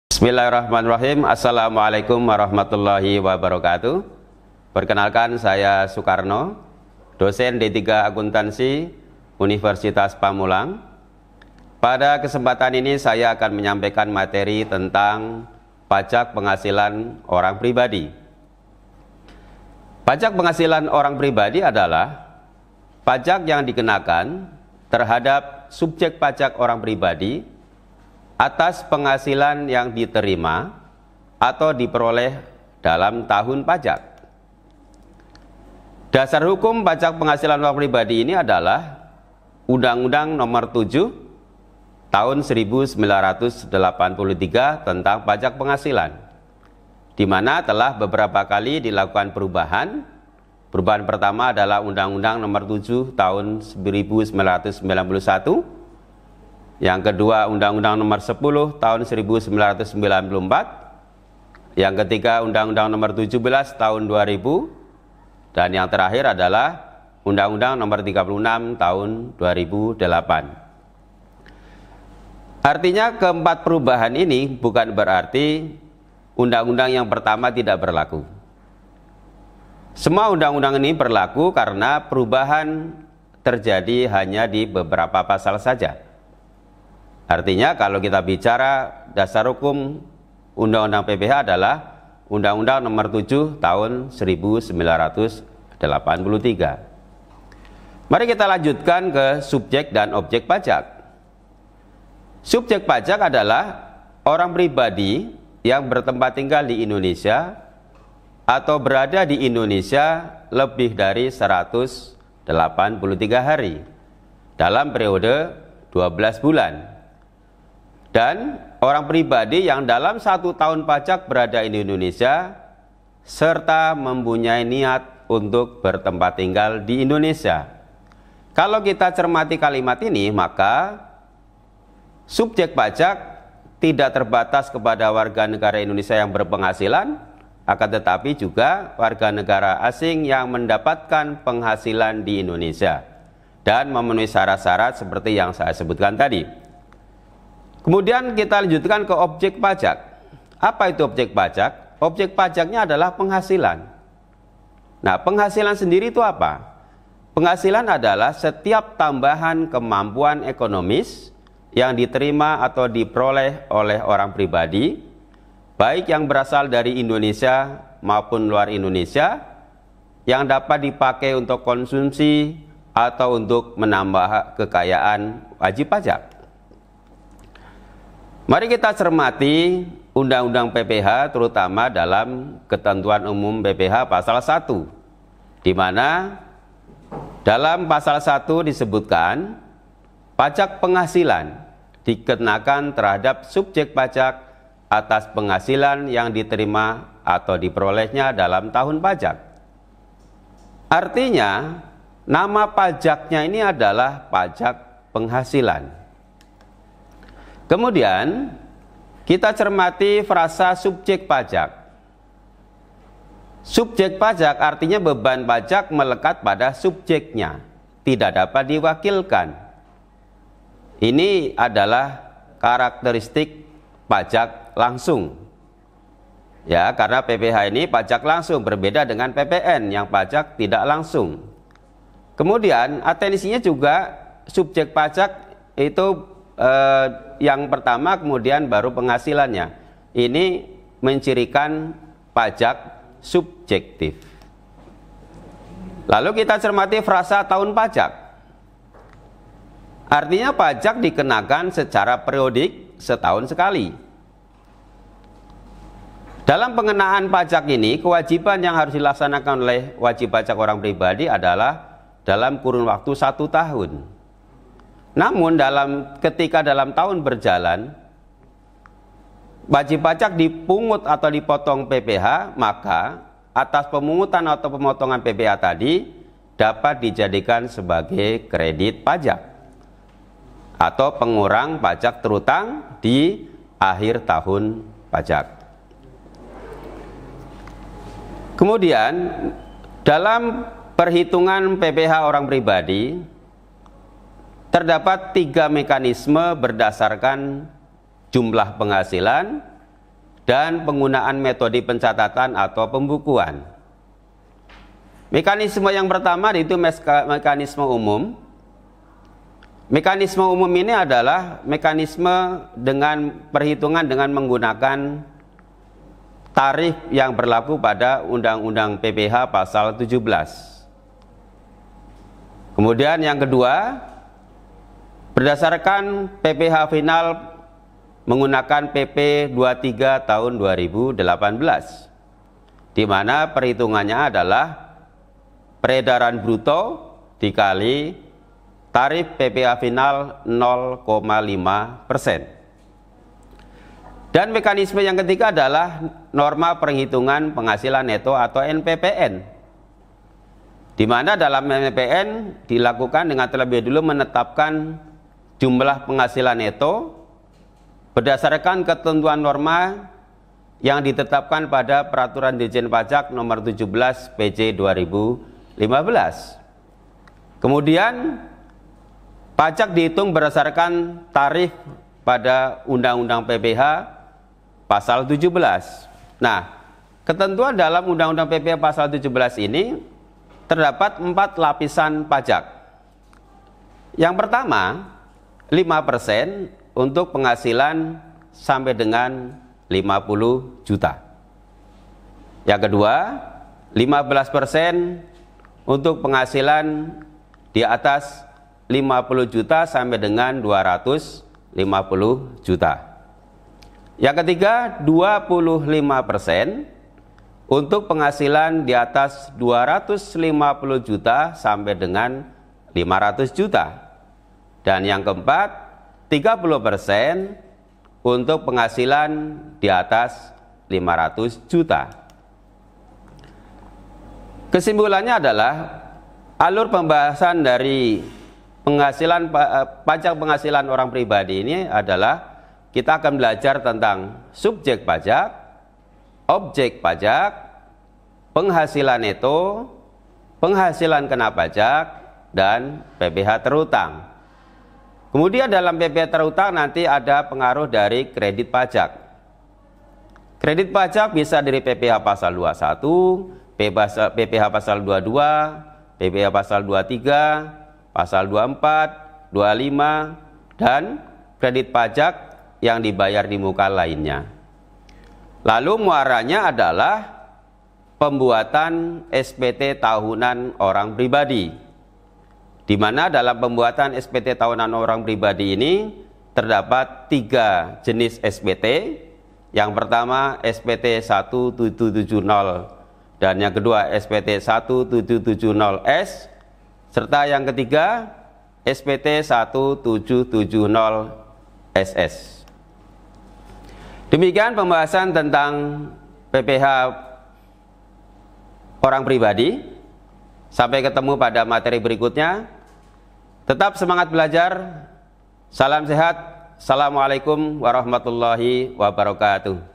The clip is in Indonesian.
Bismillahirrahmanirrahim. Assalamualaikum warahmatullahi wabarakatuh. Perkenalkan, saya Soekarno, dosen D3 Akuntansi Universitas Pamulang. Pada kesempatan ini saya akan menyampaikan materi tentang pajak penghasilan orang pribadi. Pajak penghasilan orang pribadi adalah pajak yang dikenakan terhadap subjek pajak orang pribadi atas penghasilan yang diterima atau diperoleh dalam tahun pajak. Dasar hukum pajak penghasilan orang pribadi ini adalah Undang-Undang Nomor 7 Tahun 1983 tentang pajak penghasilan, di mana telah beberapa kali dilakukan perubahan. Perubahan pertama adalah Undang-Undang Nomor 7 Tahun 1991. Yang kedua, Undang-Undang Nomor 10 Tahun 1994. Yang ketiga, Undang-Undang Nomor 17 Tahun 2000. Dan yang terakhir adalah Undang-Undang Nomor 36 Tahun 2008. Artinya keempat perubahan ini bukan berarti undang-undang yang pertama tidak berlaku. Semua undang-undang ini berlaku karena perubahan terjadi hanya di beberapa pasal saja. Artinya kalau kita bicara dasar hukum Undang-Undang PPH adalah Undang-Undang Nomor 7 Tahun 1983. Mari kita lanjutkan ke subjek dan objek pajak. Subjek pajak adalah orang pribadi yang bertempat tinggal di Indonesia atau berada di Indonesia lebih dari 183 hari dalam periode 12 bulan. Dan orang pribadi yang dalam 1 tahun pajak berada di Indonesia serta mempunyai niat untuk bertempat tinggal di Indonesia. Kalau kita cermati kalimat ini, maka subjek pajak tidak terbatas kepada warga negara Indonesia yang berpenghasilan, akan tetapi juga warga negara asing yang mendapatkan penghasilan di Indonesia dan memenuhi syarat-syarat seperti yang saya sebutkan tadi. Kemudian kita lanjutkan ke objek pajak. Apa itu objek pajak? Objek pajaknya adalah penghasilan. Nah, penghasilan sendiri itu apa? Penghasilan adalah setiap tambahan kemampuan ekonomis yang diterima atau diperoleh oleh orang pribadi, baik yang berasal dari Indonesia maupun luar Indonesia, yang dapat dipakai untuk konsumsi atau untuk menambah kekayaan wajib pajak. Mari kita cermati Undang-Undang PPH, terutama dalam ketentuan umum PPH pasal 1, di mana dalam pasal 1 disebutkan pajak penghasilan dikenakan terhadap subjek pajak atas penghasilan yang diterima atau diperolehnya dalam tahun pajak. Artinya, nama pajaknya ini adalah pajak penghasilan. Kemudian kita cermati frasa subjek pajak. Subjek pajak artinya beban pajak melekat pada subjeknya, tidak dapat diwakilkan. Ini adalah karakteristik pajak langsung. Ya, karena PPH ini pajak langsung, berbeda dengan PPN yang pajak tidak langsung. Kemudian atensinya juga subjek pajak itu yang pertama, kemudian baru penghasilannya. Ini mencirikan pajak subjektif. Lalu kita cermati frasa tahun pajak. Artinya pajak dikenakan secara periodik setahun sekali. Dalam pengenaan pajak ini, kewajiban yang harus dilaksanakan oleh wajib pajak orang pribadi adalah dalam kurun waktu 1 tahun. Namun ketika dalam tahun berjalan, wajib pajak dipungut atau dipotong PPH, maka atas pemungutan atau pemotongan PPH tadi, dapat dijadikan sebagai kredit pajak atau pengurang pajak terutang di akhir tahun pajak. Kemudian dalam perhitungan PPh orang pribadi terdapat 3 mekanisme berdasarkan jumlah penghasilan dan penggunaan metode pencatatan atau pembukuan. Mekanisme yang pertama itu mekanisme umum. Mekanisme umum ini adalah mekanisme dengan perhitungan dengan menggunakan tarif yang berlaku pada Undang-Undang PPh pasal 17. Kemudian yang kedua, berdasarkan PPh final menggunakan PP 23 tahun 2018, di mana perhitungannya adalah peredaran bruto dikali tarif PPh final 0,5%. Dan mekanisme yang ketiga adalah norma perhitungan penghasilan neto atau NPPN, di mana dalam NPPN dilakukan dengan terlebih dulu menetapkan jumlah penghasilan neto berdasarkan ketentuan norma yang ditetapkan pada Peraturan Dirjen Pajak Nomor 17 PJ 2015. Kemudian pajak dihitung berdasarkan tarif pada Undang-Undang PPh pasal 17. Nah, ketentuan dalam Undang-Undang PPh pasal 17 ini terdapat 4 lapisan pajak. Yang pertama, 5% untuk penghasilan sampai dengan 50 juta. Yang kedua, 15% untuk penghasilan di atas 50 juta sampai dengan 250 juta. Yang ketiga, 25% untuk penghasilan di atas 250 juta sampai dengan 500 juta. Dan yang keempat, 30% untuk penghasilan di atas 500 juta. Kesimpulannya adalah alur pembahasan dari pajak penghasilan orang pribadi ini adalah kita akan belajar tentang subjek pajak, objek pajak, penghasilan neto, penghasilan kena pajak, dan PPh terutang. Kemudian dalam PPh terutang nanti ada pengaruh dari kredit pajak. Kredit pajak bisa dari PPh pasal 21, PPh pasal 22, PPh pasal 23, pasal 24, 25, dan kredit pajak yang dibayar di muka lainnya. Lalu muaranya adalah pembuatan SPT tahunan orang pribadi, di mana dalam pembuatan SPT tahunan orang pribadi ini terdapat 3 jenis SPT. Yang pertama SPT 1770 dan yang kedua SPT 1770S, serta yang ketiga SPT 1770SS. Demikian pembahasan tentang PPh orang pribadi. Sampai ketemu pada materi berikutnya. Tetap semangat belajar. Salam sehat. Assalamualaikum warahmatullahi wabarakatuh.